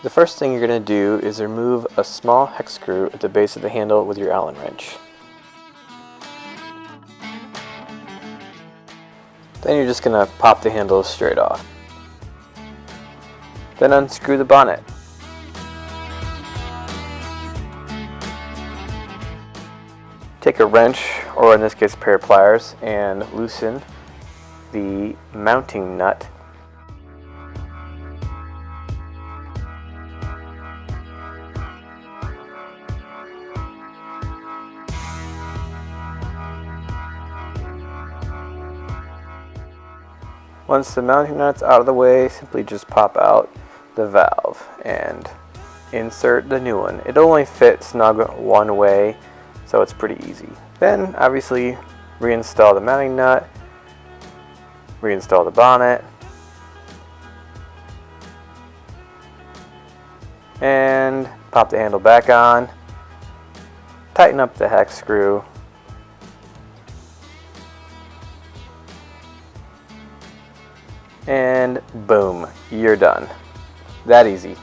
The first thing you're going to do is remove a small hex screw at the base of the handle with your Allen wrench. Then you're just going to pop the handle straight off. Then unscrew the bonnet. Take a wrench, or in this case a pair of pliers, and loosen the mounting nut. Once the mounting nut's out of the way, simply just pop out the valve and insert the new one. It only fits snug one way, so it's pretty easy. Then obviously reinstall the mounting nut, reinstall the bonnet, and pop the handle back on, tighten up the hex screw, and boom, you're done. That easy.